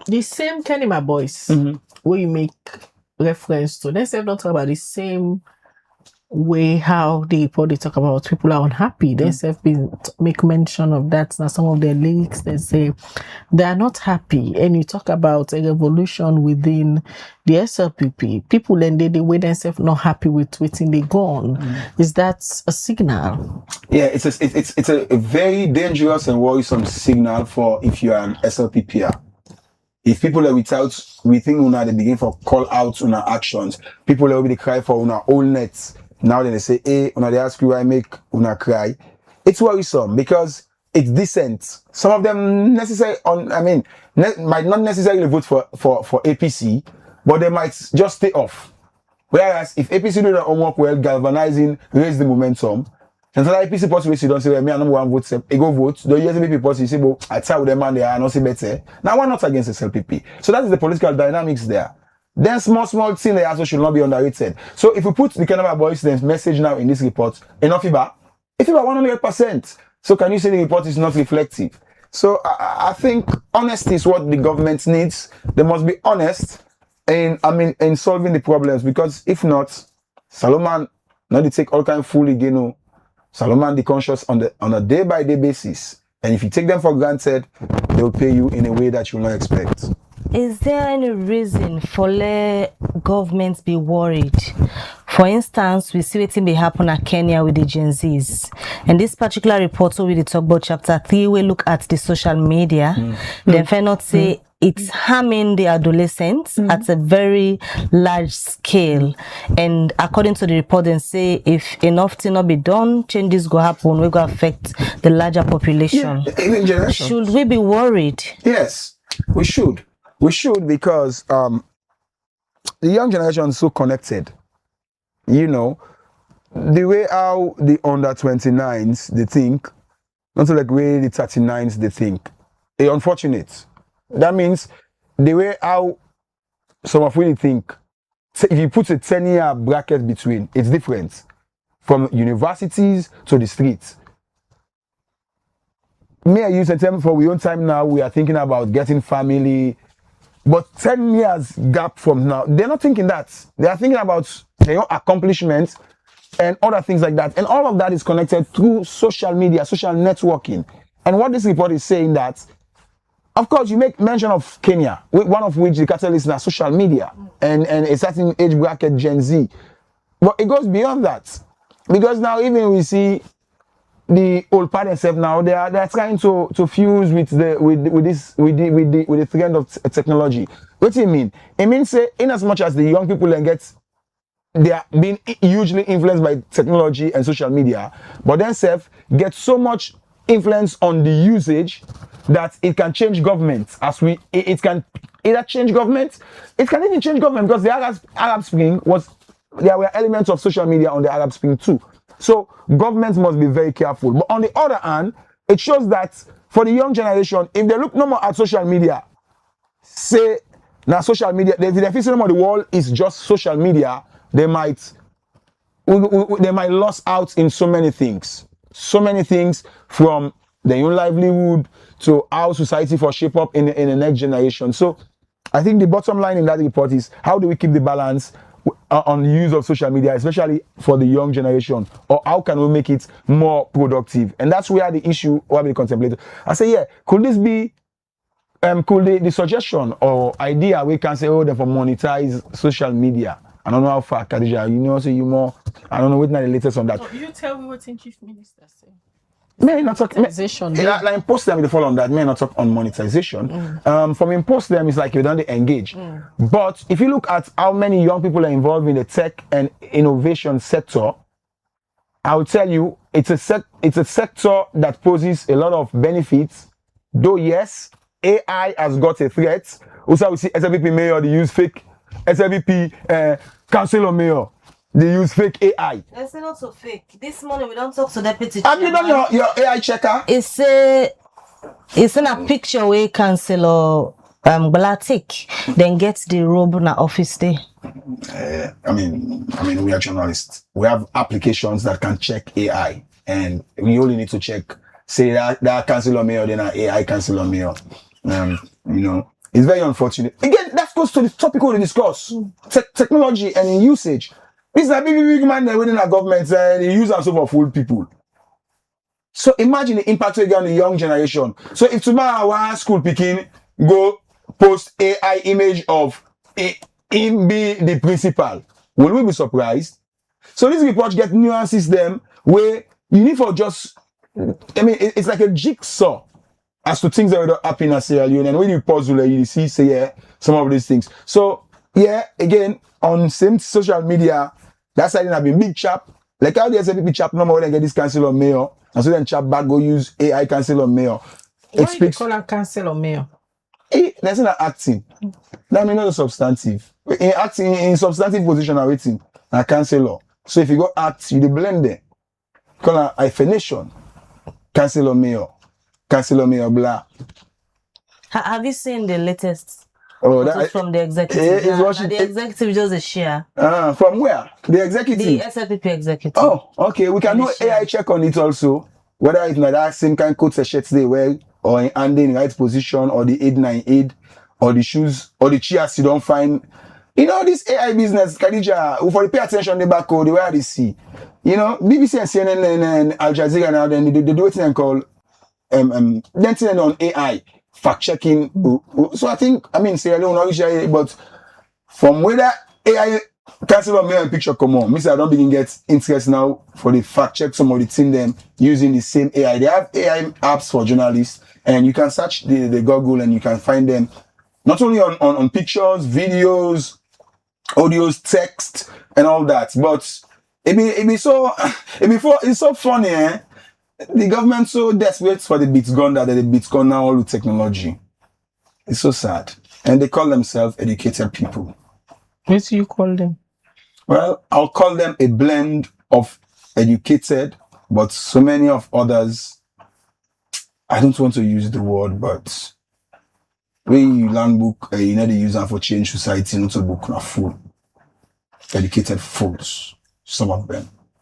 the same Kenima boys where you make reference to, they say don't talk about the same way how they talk about people are unhappy. They have been make mention of that. Now some of their lyrics they say they are not happy, and you talk about a revolution within the SLPP. People and they way themselves not happy with waiting they gone. Is that a signal? Yeah, it's a very dangerous and worrisome signal for if you are an SLPPer. If people are we think una they begin for call out una actions. People will be cry for una old nets. Now then they say, hey, una they ask you why make una cry. It's worrisome because it's decent. Some of them might not necessarily vote for APC, but they might just stay off. Whereas if APC do their homework well, galvanizing, raise the momentum, and so that APC party you don't say, well, me I number one vote, I go vote. The SLPP party you say, well, I tell them man they are not say better. Now we're not against SLPP. So that is the political dynamics there. Then small thing they also should not be underrated. So if we put the Kenema boys then message now in this report, enough about 100%. So can you say the report is not reflective? So I think honesty is what the government needs. They must be honest in solving the problems, because if not, Solomon now they take all kind of fool again. Solomon the conscious on a day-by-day basis. And if you take them for granted, they'll pay you in a way that you will not expect. Is there any reason for let governments be worried? For instance, we see what may happen at Kenya with the Gen Zs. And this particular report, so we talk about chapter 3, we look at the social media. Then fair not say it's harming the adolescents at a very large scale. And according to the report, they say if enough thing not be done, changes go happen, we go affect the larger population. Yeah, should we be worried? Yes, we should. We should, because the young generation is so connected. You know, the way how the under 29s they think, not like way the 39s they think. It's unfortunate. That means the way how some of really think, if you put a 10-year bracket between, it's different. From universities to the streets. Me and you said for we own time now, we are thinking about getting family. But 10 years gap from now, they're not thinking that. They are thinking about their own accomplishments and other things like that. And all of that is connected through social media, social networking. And what this report is saying that, of course, you make mention of Kenya, one of which the catalyst is social media and a certain age bracket Gen Z. But it goes beyond that. Because now even we see the old part themselves now, they are trying to fuse with the trend of technology. What do you mean? It means in as much as the young people they are being hugely influenced by technology and social media, but then get so much influence on the usage that it can change government. It can either change government, it can even change government, because the Arab Spring there were elements of social media on the Arab Spring too. So governments must be very careful. But on the other hand, it shows that for the young generation, if they look no more at social media, say now social media, if they see no more the world is just social media, they might lose out in so many things. So many things, from their own livelihood to how society for shape up in the next generation. So I think the bottom line in that report is, how do we keep the balance on the use of social media, especially for the young generation, or how can we make it more productive? And that's where the issue will be contemplated. I say, yeah, could this be could the suggestion or idea we can say, then for monetize social media? I don't know how far, Khadija, you know, so you more, I don't know what's the latest on that. So you tell me what's in Chief Minister say. May not talk monetization. Like impose them, they fall on that. May not talk on monetization. From impose them, it's like you don't engage. But if you look at how many young people are involved in the tech and innovation sector, I will tell you it's a sector that poses a lot of benefits. Though yes, AI has got a threat. Also, we see SLPP mayor they use fake SLPP councillor mayor. They use fake AI. It's not so fake. This morning we don't talk to deputy. Have you done your AI checker? It's in a picture where Councillor Blatik then gets the robe na office day. I mean, we are journalists. We have applications that can check AI, and we only need to check. Say that councillor mayor, then an AI councillor mayor. You know, It's very unfortunate. Again, that goes to the topic we discuss. Technology and in usage. This is a big man that within our government and they use and so for fool people. So imagine the impact on the young generation. So if tomorrow our school picking go post AI image of him be the principal, will we be surprised? So this report get nuances them where you need for just, I mean, it's like a jigsaw as to things that will happen in Sierra Leone. And when you puzzle, you see, say, yeah, some of these things. So, yeah, again, on same social media, that's why I've been big chap. Like how the SLPP chap no more than get this cancel on mayor. And so then chap back go use AI cancel on mayor. Why do you call her cancel on mayor? That's not acting. That means not a substantive. In acting, in substantive position are waiting. And cancel. So if you go act, you blend them. Call her hyphenation. Cancel on mayor. Cancel on mayor blah. Have you seen the latest? Oh, that from the executive. The executive just a share. From where? The executive. The SLPP executive. Oh, okay. We can do AI check on it also. Whether it's not that same kind of coat shirts they wear, or in hand in the right position, or the 898, or the shoes, or the chairs you don't find. You know, this AI business, Khadija, if you pay attention the back code, the way they see. You know, BBC and CNN and Al Jazeera now, then they do it and call then on AI fact checking. So I think, I mean, Sierra Leone, but from whether AI cancel on mail and picture come on, I don't begin get interest now for the fact check some of the thing them using the same AI. They have AI apps for journalists, and you can search the Google and you can find them not only on pictures, videos, audios, text, and all that, but it's so funny, eh? The government so desperate for the bits gone that the bits gone now all with technology. It's so sad. And they call themselves educated people. What do you call them? Well, I'll call them a blend of educated, but so many of others, I don't want to use the word, but when you learn book, you know they use them for change society, not a book, not fool. Educated fools, some of them.